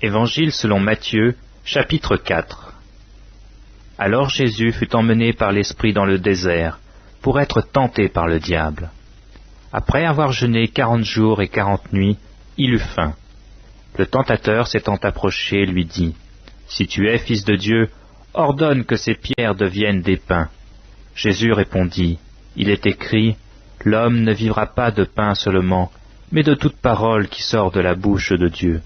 Évangile selon Matthieu, chapitre 4. Alors Jésus fut emmené par l'Esprit dans le désert, pour être tenté par le diable. Après avoir jeûné 40 jours et 40 nuits, il eut faim. Le tentateur s'étant approché lui dit, « Si tu es fils de Dieu, ordonne que ces pierres deviennent des pains. » Jésus répondit, « Il est écrit, l'homme ne vivra pas de pain seulement, mais de toute parole qui sort de la bouche de Dieu. »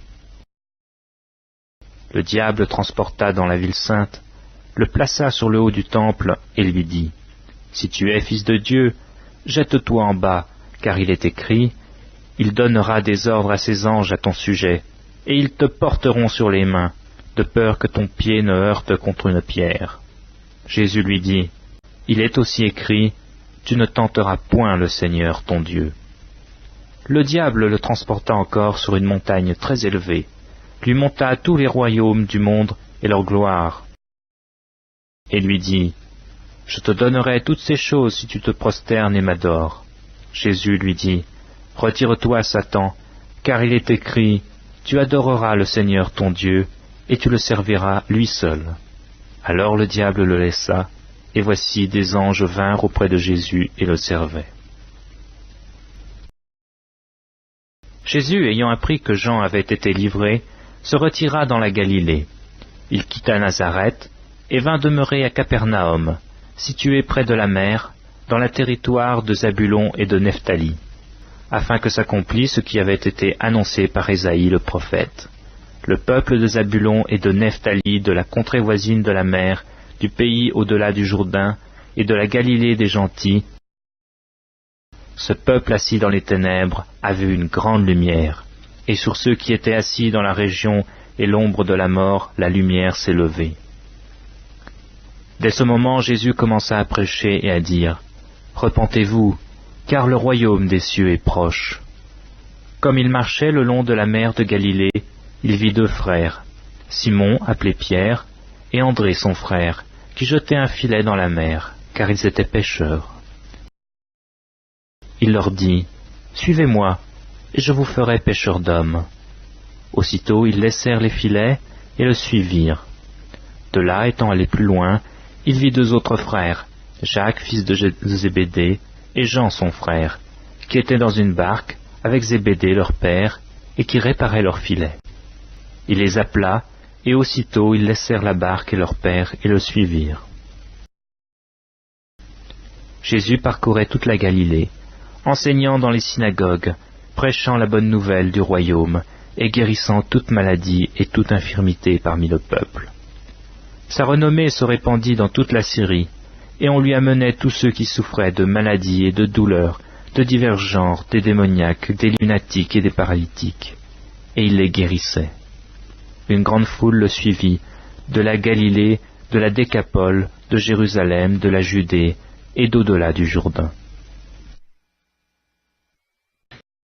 Le diable le transporta dans la ville sainte, le plaça sur le haut du temple et lui dit, « Si tu es fils de Dieu, jette-toi en bas, car il est écrit, il donnera des ordres à ses anges à ton sujet, et ils te porteront sur les mains, de peur que ton pied ne heurte contre une pierre. » Jésus lui dit, « Il est aussi écrit, tu ne tenteras point le Seigneur ton Dieu. » Le diable le transporta encore sur une montagne très élevée, lui monta tous les royaumes du monde et leur gloire, et lui dit, « Je te donnerai toutes ces choses si tu te prosternes et m'adores. » Jésus lui dit, « Retire-toi, Satan, car il est écrit, tu adoreras le Seigneur ton Dieu, et tu le serviras lui seul. » Alors le diable le laissa, et voici des anges vinrent auprès de Jésus et le servaient. Jésus, ayant appris que Jean avait été livré, se retira dans la Galilée. Il quitta Nazareth et vint demeurer à Capernaum, situé près de la mer, dans le territoire de Zabulon et de Nephtali, afin que s'accomplisse ce qui avait été annoncé par Ésaïe le prophète. Le peuple de Zabulon et de Nephtali, de la contrée voisine de la mer, du pays au-delà du Jourdain et de la Galilée des gentils, ce peuple assis dans les ténèbres a vu une grande lumière, et sur ceux qui étaient assis dans la région et l'ombre de la mort, la lumière s'est levée. Dès ce moment, Jésus commença à prêcher et à dire, « Repentez-vous, car le royaume des cieux est proche. » Comme il marchait le long de la mer de Galilée, il vit deux frères, Simon, appelé Pierre, et André son frère, qui jetaient un filet dans la mer, car ils étaient pêcheurs. Il leur dit, « Suivez-moi, et je vous ferai pêcheurs d'hommes. » Aussitôt ils laissèrent les filets et le suivirent. De là, étant allé plus loin, il vit deux autres frères, Jacques, fils de Zébédée, et Jean son frère, qui étaient dans une barque avec Zébédée leur père, et qui réparaient leurs filets. Il les appela, et aussitôt ils laissèrent la barque et leur père et le suivirent. Jésus parcourait toute la Galilée, enseignant dans les synagogues, prêchant la bonne nouvelle du royaume, et guérissant toute maladie et toute infirmité parmi le peuple. Sa renommée se répandit dans toute la Syrie, et on lui amenait tous ceux qui souffraient de maladies et de douleurs, de divers genres, des démoniaques, des lunatiques et des paralytiques, et il les guérissait. Une grande foule le suivit, de la Galilée, de la Décapole, de Jérusalem, de la Judée, et d'au-delà du Jourdain.